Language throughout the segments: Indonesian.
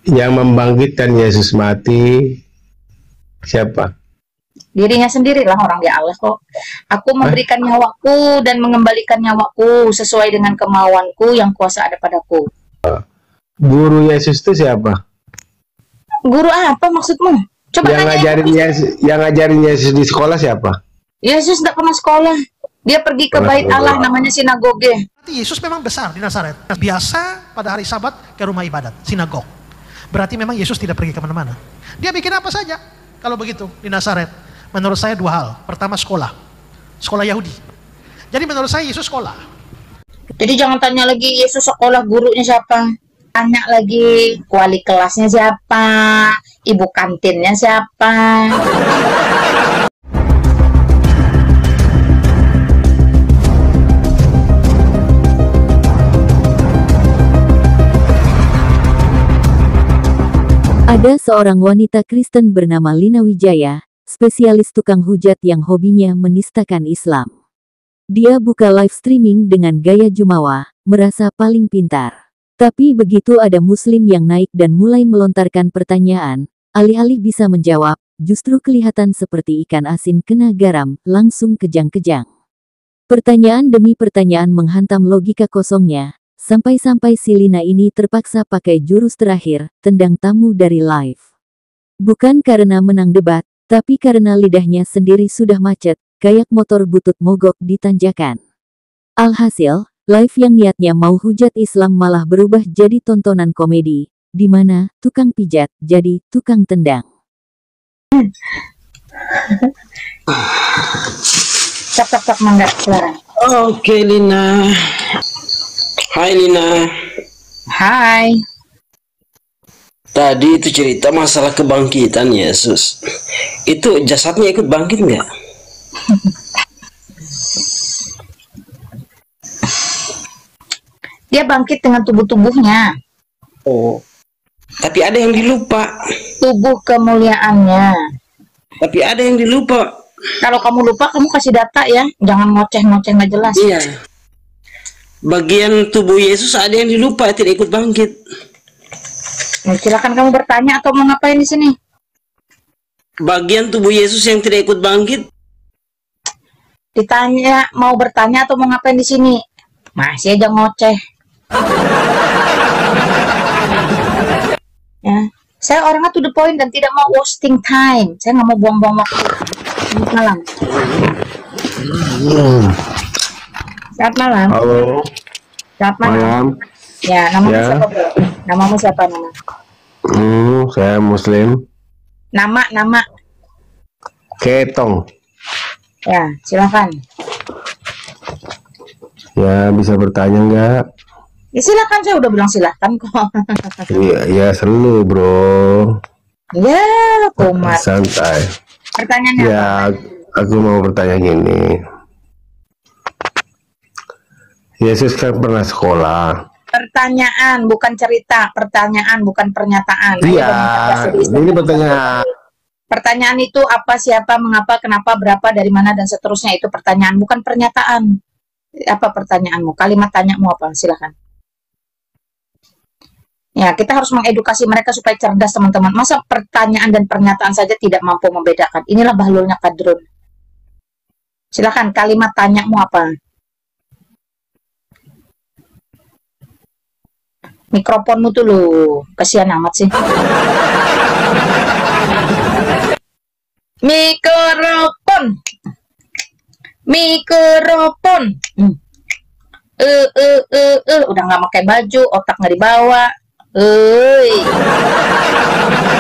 Yang membangkitkan Yesus mati siapa? Dirinya sendirilah, orang dia Allah kok. Aku Hah? memberikan nyawaku dan mengembalikan nyawaku sesuai dengan kemauanku yang kuasa ada padaku. Guru Yesus itu siapa? Guru apa maksudmu? Coba Yang ngajarin Yesus di sekolah siapa? Yesus tidak pernah sekolah. Dia pergi ke bait Allah, namanya sinagoge. Berarti Yesus memang besar di Nazaret. Biasa pada hari Sabat ke rumah ibadat, sinagog. Berarti memang Yesus tidak pergi kemana-mana. Dia bikin apa saja kalau begitu di Nazaret. Menurut saya dua hal. Pertama sekolah. Sekolah Yahudi. Jadi menurut saya Yesus sekolah. Jadi jangan tanya lagi Yesus sekolah gurunya siapa. Tanya lagi wali kelasnya siapa, ibu kantinnya siapa. Ada seorang wanita Kristen bernama Lina Wijaya, spesialis tukang hujat yang hobinya menistakan Islam. Dia buka live streaming dengan gaya jumawa, merasa paling pintar. Tapi begitu ada muslim yang naik dan mulai melontarkan pertanyaan, alih-alih bisa menjawab, justru kelihatan seperti ikan asin kena garam, langsung kejang-kejang. Pertanyaan demi pertanyaan menghantam logika kosongnya, sampai-sampai si Lina ini terpaksa pakai jurus terakhir, tendang tamu dari live. Bukan karena menang debat, tapi karena lidahnya sendiri sudah macet, kayak motor butut mogok di tanjakan. Alhasil, live yang niatnya mau hujat Islam malah berubah jadi tontonan komedi, di mana tukang pijat jadi tukang tendang. Cak mangga Clara. Oke Lina. Hai Lina. Hai. Tadi itu cerita masalah kebangkitan Yesus. Itu jasadnya ikut bangkit nggak? Dia bangkit dengan tubuh-tubuhnya. Oh. Tapi ada yang dilupa. Tubuh kemuliaannya. Tapi ada yang dilupa. Kalau kamu lupa, kamu kasih data ya. Jangan ngoceh-ngoceh nggak jelas. Iya. Bagian tubuh Yesus ada yang dilupa, tidak ikut bangkit. Nah, silakan kamu bertanya atau mau ngapain di sini? Bagian tubuh Yesus yang tidak ikut bangkit. Ditanya mau bertanya atau mau ngapain di sini? Masih aja ngoceh. Ya, saya orangnya to the point dan tidak mau wasting time. Saya nggak mau buang-buang waktu. Selamat malam. Selamat malam. Halo. Selamat malam. Malam. Ya, namamu Ya. siapa, bro? Namamu siapa, nama? Saya Muslim. Nama. Ketong. Ya, silakan. Ya, bisa bertanya nggak? Ya silakan, saya udah bilang silakan kok. Iya, ya selalu bro. Ya, kumat. Santai. Pertanyaannya apa? Ya, aku mau bertanya gini. Yesus kan pernah sekolah. Pertanyaan, bukan cerita. Pertanyaan, bukan pernyataan. Iya, ini pertanyaan. Pertanyaan itu apa, siapa, mengapa, kenapa, berapa, dari mana, dan seterusnya. Itu pertanyaan, bukan pernyataan. Apa pertanyaanmu? Kalimat tanyamu apa? Silakan. Ya, kita harus mengedukasi mereka supaya cerdas, teman-teman. Masa pertanyaan dan pernyataan saja tidak mampu membedakan? Inilah bahlulnya kadrun. Silakan, kalimat tanyamu apa? Mikrofonmu tuh lu, kasihan amat sih. Mikrofon. Udah nggak pakai baju, otak nggak dibawa.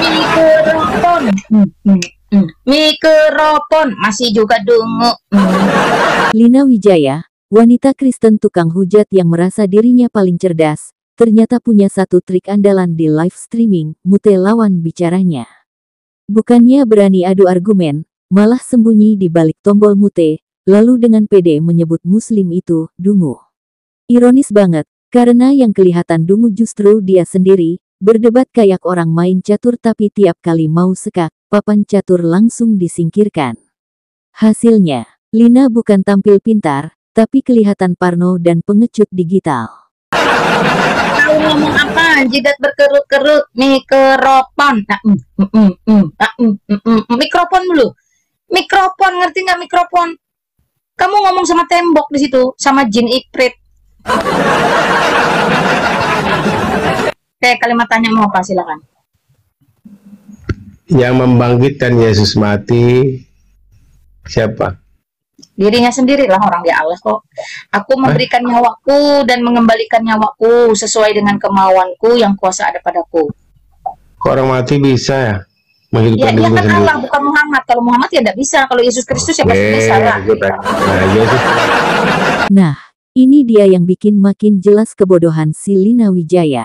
Mikrofon. Mikrofon masih juga dungu. Lina Wijaya, wanita Kristen tukang hujat yang merasa dirinya paling cerdas, ternyata punya satu trik andalan di live streaming, mute lawan bicaranya. Bukannya berani adu argumen, malah sembunyi di balik tombol mute, lalu dengan pede menyebut muslim itu dungu. Ironis banget, karena yang kelihatan dungu justru dia sendiri, berdebat kayak orang main catur tapi tiap kali mau sekak, papan catur langsung disingkirkan. Hasilnya, Lina bukan tampil pintar, tapi kelihatan parno dan pengecut digital. Kau ngomong apa? Jidat berkerut-kerut, mikrofon. Mikrofon dulu. Mikrofon, ngerti nggak mikrofon? Kamu ngomong sama tembok di situ, sama jin iprit. Oke, kalimat tanya mau apa? Silakan. Yang membangkitkan Yesus mati siapa? Dirinya sendirilah, orang dia Allah kok. Aku memberikan nyawaku dan mengembalikan nyawaku sesuai dengan kemauanku yang kuasa ada padaku. Kok orang mati bisa ya? Ya, Menghidupkan dia dirinya kan sendiri. Allah, bukan Muhammad. Kalau Muhammad ya tidak bisa. Kalau Yesus Kristus ya pasti bisa lah. Nah, Yesus Nah, ini dia yang bikin makin jelas kebodohan si Lina Wijaya.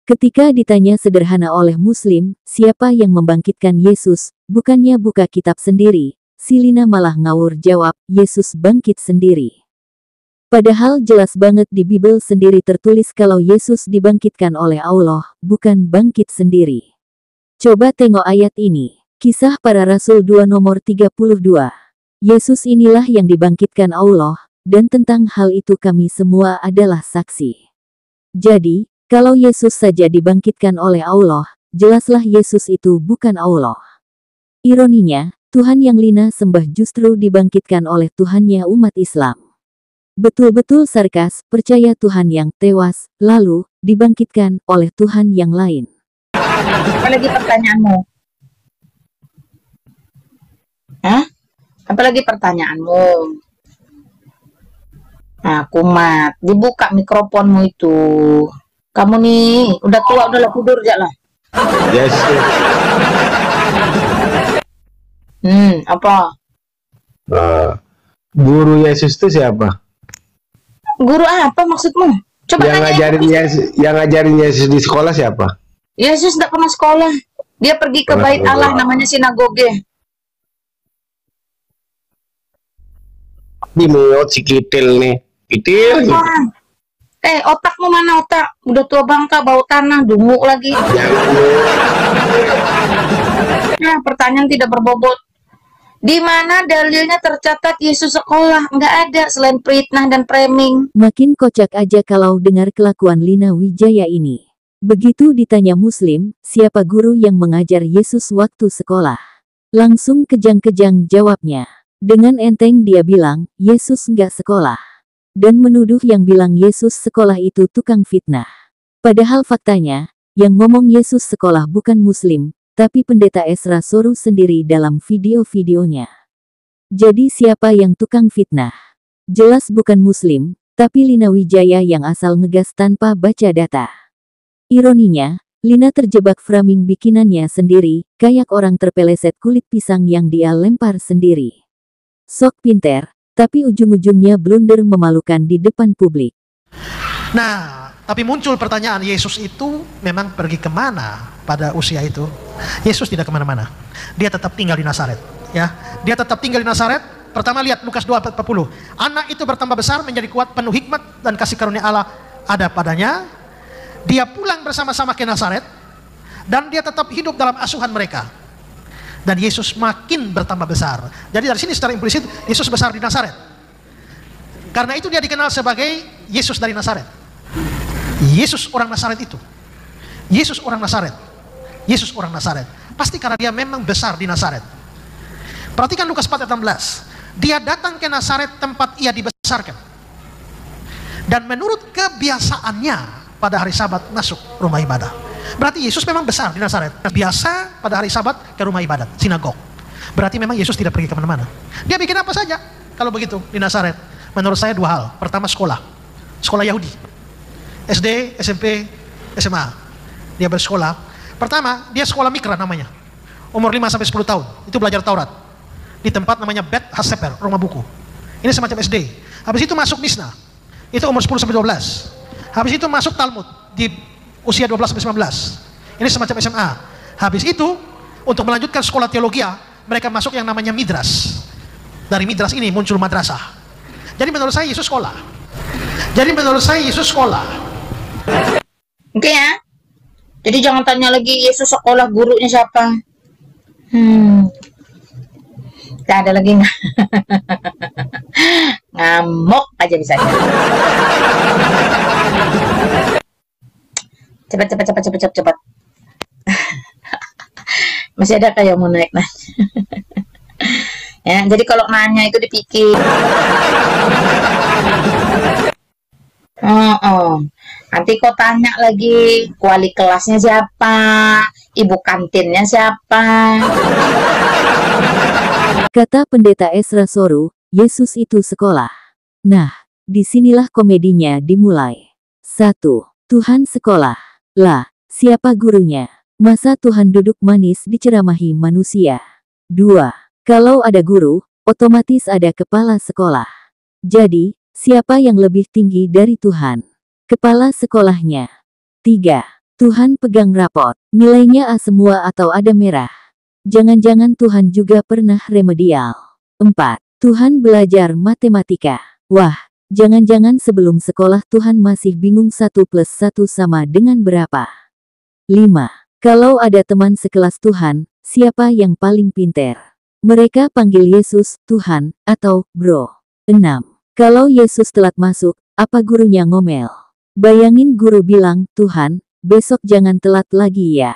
Ketika ditanya sederhana oleh Muslim, siapa yang membangkitkan Yesus, bukannya buka kitab sendiri, si Lina malah ngawur jawab, Yesus bangkit sendiri. Padahal jelas banget di Bible sendiri tertulis kalau Yesus dibangkitkan oleh Allah, bukan bangkit sendiri. Coba tengok ayat ini. Kisah Para Rasul 2 nomor 32. Yesus inilah yang dibangkitkan Allah, dan tentang hal itu kami semua adalah saksi. Jadi, kalau Yesus saja dibangkitkan oleh Allah, jelaslah Yesus itu bukan Allah. Ironinya, Tuhan yang Lina sembah justru dibangkitkan oleh Tuhannya umat Islam. Betul-betul sarkas, percaya Tuhan yang tewas, lalu dibangkitkan oleh Tuhan yang lain. Apalagi pertanyaanmu? Hah? Apalagi pertanyaanmu? Nah, Kumat, dibuka mikrofonmu itu. Kamu nih, udah tua, udah tidur aja lah. Yesus. Apa? Guru Yesus itu siapa? Guru apa maksudmu? Coba Yang ngajarin Yesus di sekolah siapa? Yesus tidak pernah sekolah. Dia pergi ke bait Allah, namanya sinagoge. Di mulut si Kitil nih. Kitil. Otakmu mana otak? Udah tua bangka, bau tanah, dungu lagi. Nah, pertanyaan tidak berbobot. Di mana dalilnya tercatat Yesus sekolah? Nggak ada selain fitnah dan framing. Makin kocak aja kalau dengar kelakuan Lina Wijaya ini. Begitu ditanya Muslim, siapa guru yang mengajar Yesus waktu sekolah? Langsung kejang-kejang jawabnya. Dengan enteng dia bilang, Yesus nggak sekolah. Dan menuduh yang bilang Yesus sekolah itu tukang fitnah. Padahal faktanya, yang ngomong Yesus sekolah bukan Muslim, tapi pendeta Esra Soru sendiri dalam video-videonya. Jadi siapa yang tukang fitnah? Jelas bukan Muslim, tapi Lina Wijaya yang asal ngegas tanpa baca data. Ironinya, Lina terjebak framing bikinannya sendiri, kayak orang terpeleset kulit pisang yang dia lempar sendiri. Sok pinter, tapi ujung-ujungnya blunder memalukan di depan publik. Nah, tapi muncul pertanyaan, Yesus itu memang pergi kemana pada usia itu? Yesus tidak kemana-mana. Dia tetap tinggal di Nazaret. Ya, dia tetap tinggal di Nazaret. Pertama lihat Lukas 2:40. Anak itu bertambah besar, menjadi kuat, penuh hikmat dan kasih karunia Allah ada padanya. Dia pulang bersama-sama ke Nazaret dan dia tetap hidup dalam asuhan mereka. Dan Yesus makin bertambah besar. Jadi dari sini secara implisit Yesus besar di Nazaret. Karena itu dia dikenal sebagai Yesus dari Nazaret. Yesus orang Nazaret itu. Yesus orang Nazaret. Yesus orang Nazaret. Pasti karena dia memang besar di Nazaret. Perhatikan Lukas 4:16. Dia datang ke Nazaret tempat ia dibesarkan. Dan menurut kebiasaannya pada hari Sabat masuk rumah ibadah. Berarti Yesus memang besar di Nazaret. Biasa pada hari Sabat ke rumah ibadat, sinagog. Berarti memang Yesus tidak pergi kemana-mana. Dia bikin apa saja kalau begitu di Nazaret. Menurut saya dua hal. Pertama sekolah. Sekolah Yahudi. SD, SMP, SMA. Dia bersekolah. Pertama, dia sekolah mikra namanya. Umur 5-10 tahun. Itu belajar Taurat. Di tempat namanya Bet Haseper, rumah buku. Ini semacam SD. Habis itu masuk Misna. Itu umur 10-12. Habis itu masuk Talmud di usia 12-19. Ini semacam SMA. Habis itu untuk melanjutkan sekolah teologi, mereka masuk yang namanya Midras. Dari Midras ini muncul madrasah. Jadi menurut saya Yesus sekolah. Oke ya. Jadi jangan tanya lagi Yesus sekolah gurunya siapa. Gak ada lagi nggak? Ngamuk aja bisa. Cepat. Masih ada kayak mau naik nah. Ya, jadi kalau nanya itu dipikir. Nanti kau tanya lagi, wali kelasnya siapa, ibu kantinnya siapa. Kata pendeta Ezra Soru, Yesus itu sekolah. Nah, disinilah komedinya dimulai. 1. Tuhan sekolah. Lah, siapa gurunya? Masa Tuhan duduk manis diceramahi manusia? 2. Kalau ada guru, otomatis ada kepala sekolah. Jadi, siapa yang lebih tinggi dari Tuhan? Kepala sekolahnya. 3. Tuhan pegang rapot. Nilainya A semua atau ada merah? Jangan-jangan Tuhan juga pernah remedial. 4. Tuhan belajar matematika. Wah, jangan-jangan sebelum sekolah Tuhan masih bingung 1 plus 1 sama dengan berapa? 5. Kalau ada teman sekelas Tuhan, siapa yang paling pinter? Mereka panggil Yesus Tuhan atau Bro. 6. Kalau Yesus telat masuk, apa gurunya ngomel? Bayangin guru bilang, Tuhan, besok jangan telat lagi ya.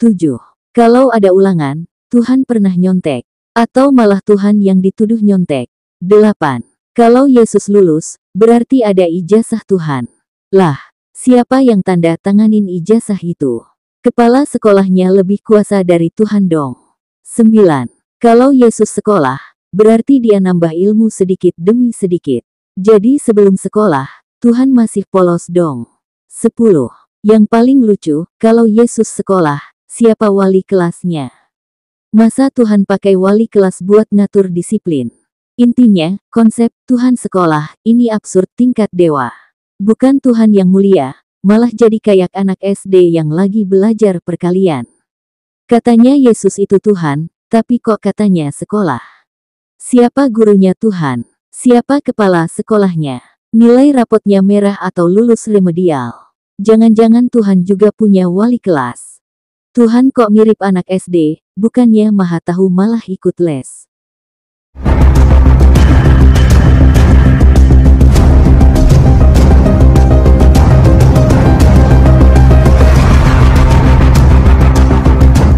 7. Kalau ada ulangan, Tuhan pernah nyontek. Atau malah Tuhan yang dituduh nyontek. 8. Kalau Yesus lulus, berarti ada ijazah Tuhan. Lah, siapa yang tanda tanganin ijazah itu? Kepala sekolahnya lebih kuasa dari Tuhan dong. 9. Kalau Yesus sekolah, berarti dia nambah ilmu sedikit demi sedikit. Jadi sebelum sekolah, Tuhan masih polos dong. 10. Yang paling lucu, kalau Yesus sekolah, siapa wali kelasnya? Masa Tuhan pakai wali kelas buat ngatur disiplin? Intinya, konsep Tuhan sekolah ini absurd tingkat dewa. Bukan Tuhan yang mulia, malah jadi kayak anak SD yang lagi belajar perkalian. Katanya Yesus itu Tuhan, tapi kok katanya sekolah? Siapa gurunya Tuhan? Siapa kepala sekolahnya? Nilai rapotnya merah atau lulus remedial? Jangan-jangan Tuhan juga punya wali kelas? Tuhan kok mirip anak SD, bukannya maha tahu malah ikut les.